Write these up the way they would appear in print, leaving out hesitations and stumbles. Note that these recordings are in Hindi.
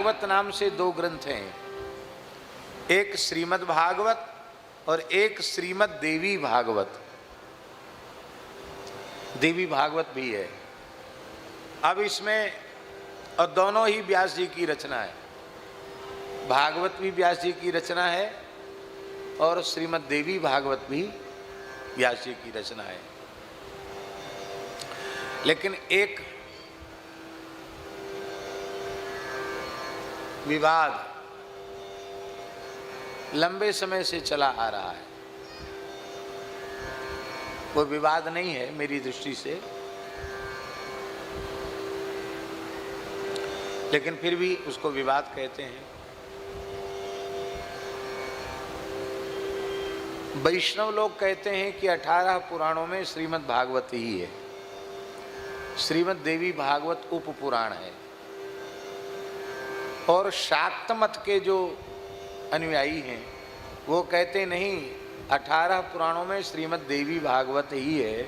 भागवत नाम से दो ग्रंथ हैं, एक श्रीमद् भागवत और एक श्रीमद् देवी भागवत। देवी भागवत भी है। अब इसमें, और दोनों ही व्यास जी की रचना है। भागवत भी व्यास जी की रचना है और श्रीमद् देवी भागवत भी व्यास जी की रचना है। लेकिन एक विवाद लंबे समय से चला आ रहा है। वो विवाद नहीं है मेरी दृष्टि से, लेकिन फिर भी उसको विवाद कहते हैं। वैष्णव लोग कहते हैं कि 18 पुराणों में श्रीमद् भागवत ही है, श्रीमद् देवी भागवत उप पुराण है। और शाक्त मत के जो अनुयायी हैं वो कहते नहीं, 18 पुराणों में श्रीमद् देवी भागवत ही है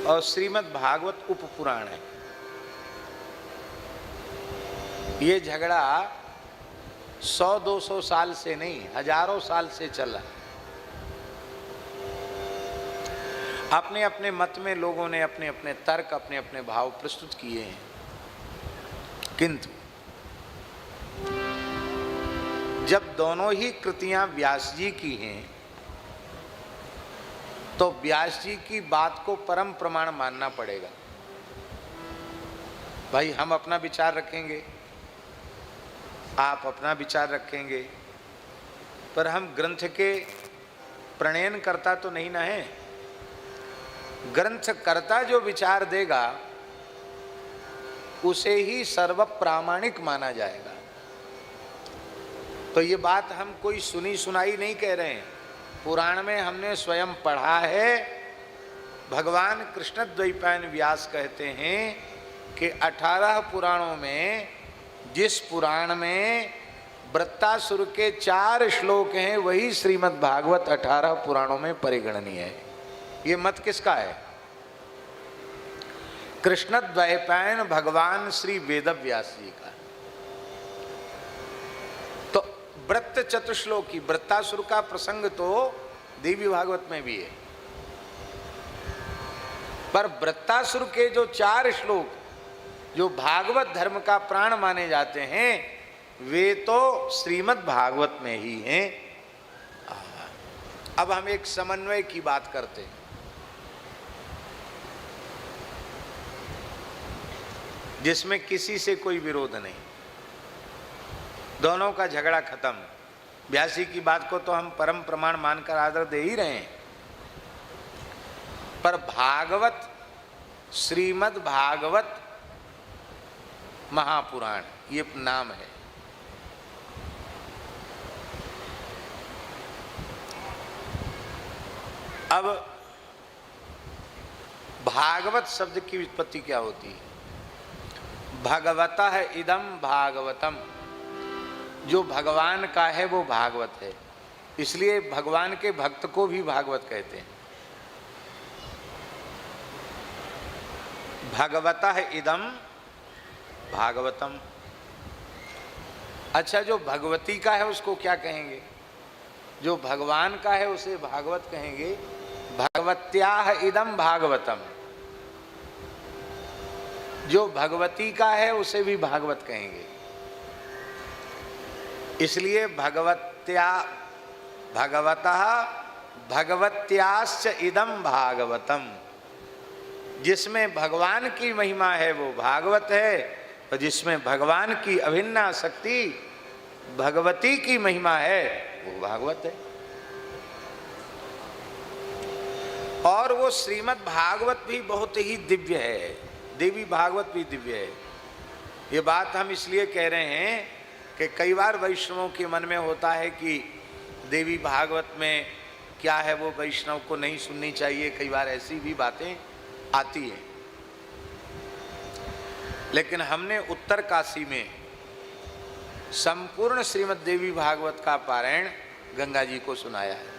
और श्रीमद् भागवत उप पुराण है। ये झगड़ा 100-200 साल से नहीं, हजारों साल से चला। अपने अपने मत में लोगों ने अपने अपने तर्क, अपने अपने भाव प्रस्तुत किए हैं, किंतु जब दोनों ही कृतियां व्यास जी की हैं तो व्यास जी की बात को परम प्रमाण मानना पड़ेगा। भाई हम अपना विचार रखेंगे, आप अपना विचार रखेंगे, पर हम ग्रंथ के प्रणयनकर्ता तो नहीं ना है। ग्रंथकर्ता जो विचार देगा उसे ही सर्व प्रामाणिक माना जाएगा। तो ये बात हम कोई सुनी सुनाई नहीं कह रहे हैं, पुराण में हमने स्वयं पढ़ा है। भगवान कृष्ण द्वैपायन व्यास कहते हैं कि 18 पुराणों में जिस पुराण में वृत्तासुर के 4 श्लोक हैं वही श्रीमद् भागवत 18 पुराणों में परिगणनीय है। ये मत किसका है? कृष्ण द्वैपायन भगवान श्री वेदव्यास जी का। तो वृत्त चतुश्लोकी वृत्तासुर का प्रसंग तो देवी भागवत में भी है, पर वृत्तासुर के जो 4 श्लोक जो भागवत धर्म का प्राण माने जाते हैं वे तो श्रीमद् भागवत में ही हैं। अब हम एक समन्वय की बात करते हैं। जिसमें किसी से कोई विरोध नहीं, दोनों का झगड़ा खत्म। व्यासी की बात को तो हम परम प्रमाण मानकर आदर दे ही रहे हैं, पर भागवत, श्रीमद् भागवत महापुराण ये नाम है। अब भागवत शब्द की उत्पत्ति क्या होती है? भगवतः इदं भागवतम, जो भगवान का है वो भागवत है, इसलिए भगवान के भक्त को भी भागवत कहते हैं। भगवतः इदं भागवतम। अच्छा, जो भगवती का है उसको क्या कहेंगे? जो भगवान का है उसे भागवत कहेंगे। भगवत्याः इदं भागवतम, जो भगवती का है उसे भी भागवत कहेंगे। इसलिए भगवतः भगवत्याश्च इदं भागवतम, जिसमें भगवान की महिमा है वो भागवत है, और जिसमें भगवान की अभिन्न शक्ति भगवती की महिमा है वो भागवत है। और वो श्रीमद् भागवत भी बहुत ही दिव्य है, देवी भागवत भी दिव्य है। ये बात हम इसलिए कह रहे हैं कि कई बार वैष्णवों के मन में होता है कि देवी भागवत में क्या है वो वैष्णव को नहीं सुननी चाहिए, कई बार ऐसी भी बातें आती हैं। लेकिन हमने उत्तर काशी में संपूर्ण श्रीमद् देवी भागवत का पारायण गंगा जी को सुनाया है।